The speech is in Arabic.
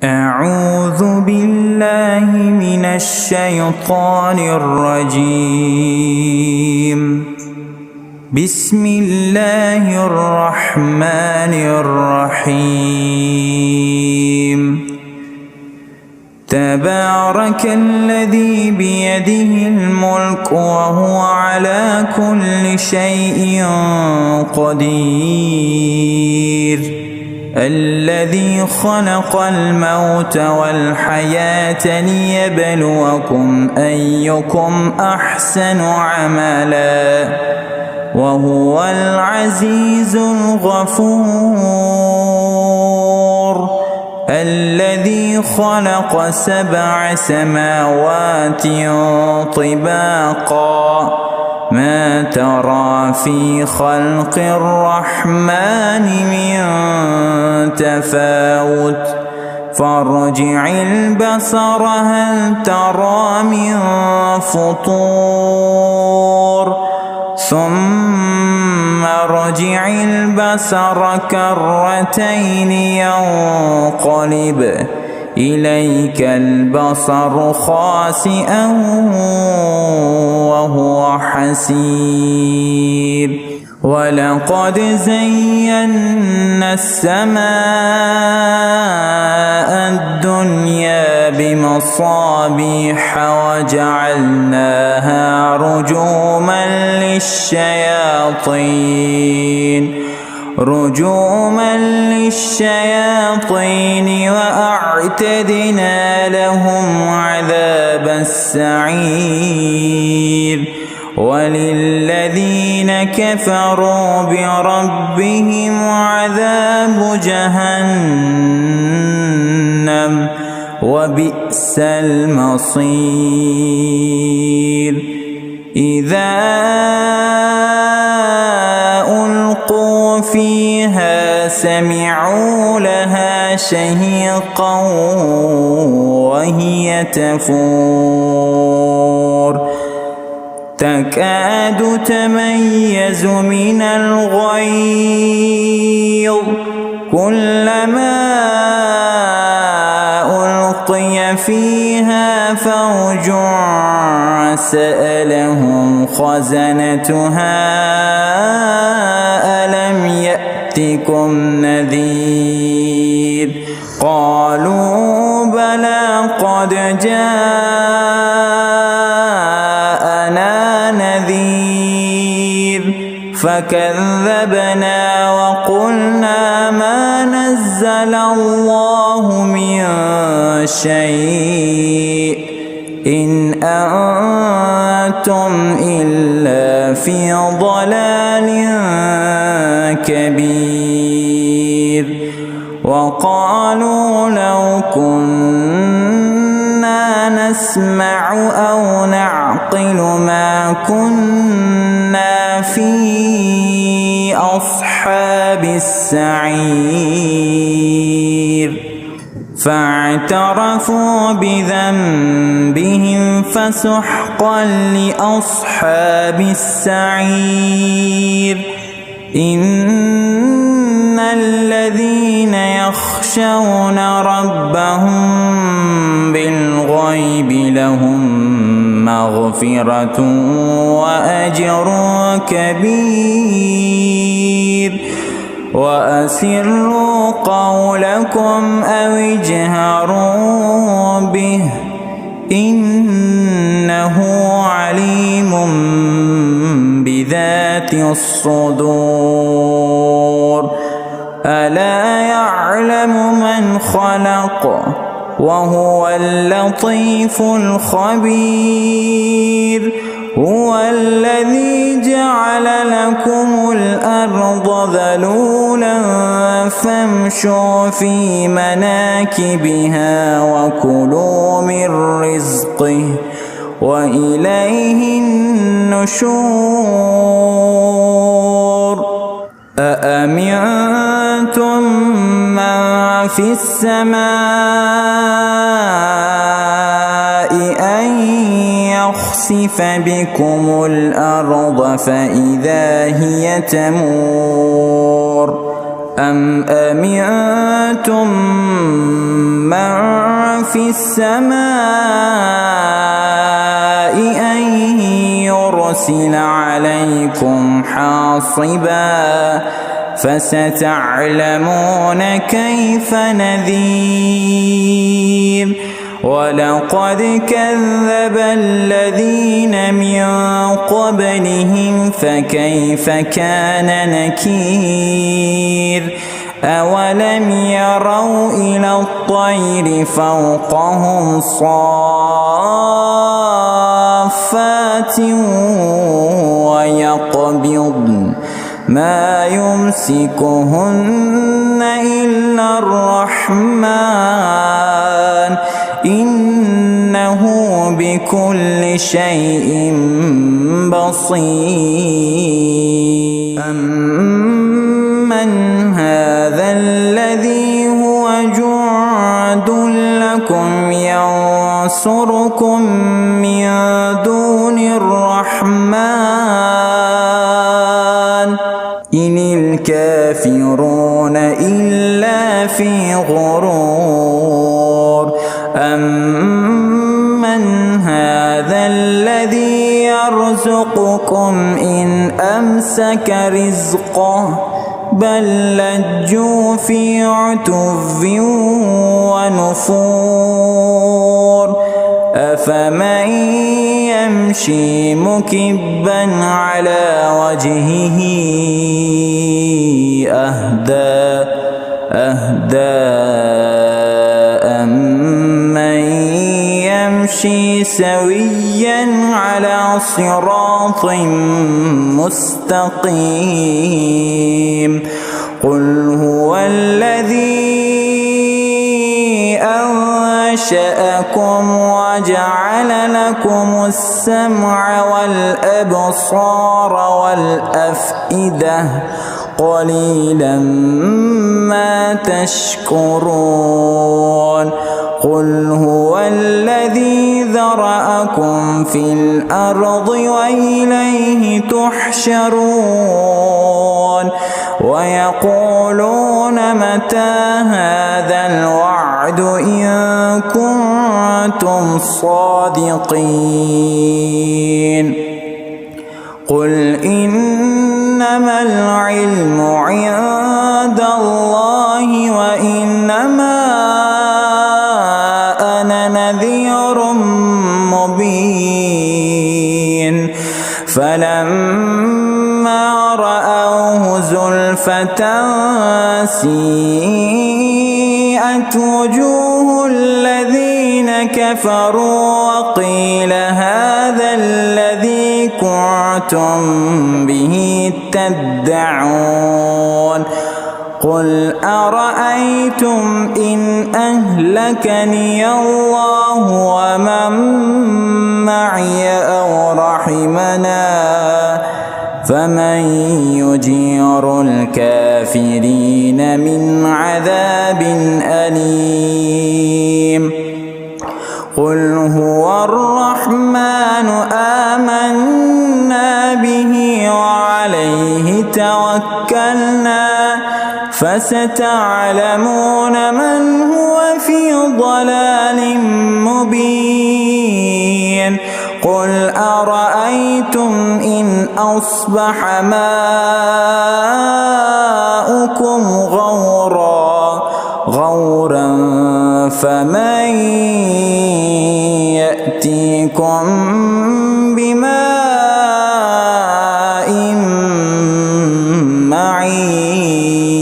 أعوذ بالله من الشيطان الرجيم. بسم الله الرحمن الرحيم. تبارك الذي بيده الملك وهو على كل شيء قدير. الذي خلق الموت والحياة ليبلوكم أيكم أحسن عملا وهو العزيز الغفور. الذي خلق 7 سماوات طباقا ما ترى في خلق الرحمن من تفاوت فارجع البصر هل ترى من فطور ثم ارجع البصر كرتين ينقلب إليك البصر خاسئا وهو حسير. ولقد زينا السماء الدنيا بمصابيح وجعلناها رجوما للشياطين وأعتدنا لهم عذاب السعير. وللذين كفروا بربهم عذاب جهنم وبئس المصير. إذا ألقوا فيها سمعوا لها شهيقا وهي تفور تكاد تميز من الغيظ كلما ألقي فيها فوج سألهم خزنتها ألم يأتكم نذير قالوا بلى قد جاءنا نذير فكذبنا وقلنا ما نزل الله من شيء إن أنتم إلا في ضلال كبير. وقالوا لو كنا نسمع أو نعقل ما كنا في أصحاب السعير. فاعترفوا بذنبهم فسحقا لأصحاب السعير. إن الذين يخشون ربهم بالغيب لهم مغفرة وأجر كبير. وأسروا قولكم أو اجهروا به إنه عليم بذات الصدور. ألا يعلم من خلق وهو اللطيف الخبير. هو الذي جعل لكم الأرض ذلولا فامشوا في مناكبها وكلوا من رزقه وإليه النشور. أأمنتم من في السماء أن يخسف بكم الأرض فإذا هي تمور أم أمنتم من في السماء أن يرسل عليكم حاصبا فستعلمون كيف نذير ولقد كذب الذين من قبلهم فكيف كان نكير أولم يروا إلى الطير فوقهم صافات ويقبضن ما يمسكهن إلا الرحمن إنه بكل شيء بصير أمن هذا الذي هو جند لكم ينصركم من دون الرحمن إن الكافرون إلا في غرور أمن هذا الذي يرزقكم إن أمسك رزقه بل لجوا في عتو ونفور أفمن يمشي مكبا على وجهه أهدى أمن يمشي سويا على صراط مستقيم قل هو الذي أنشأكم وجعل لكم السمع والأبصار والأفئدة قليلا ما تشكرون قل هو الذي ذرأكم في الأرض وإليه تحشرون ويقولون متى هذا الوعد إن كنتم صادقين قل إنما العلم عند الله وإنما أنا نذير مبين فلما رأوه زلفة سيئت وجوه الذين كفروا وقيل هذا الذي كنتم به تدعون قل أرأيتم إن أهلكني الله ومن معي أو رحمنا فمن يجير الكافرين من عذاب أليم قل هو الرحمن آمنا به وعليه توكلنا فستعلمون من هو في ضلال مبين قل أرأيتم إن أصبح ماؤكم غورا فمن يأتيكم بماء معين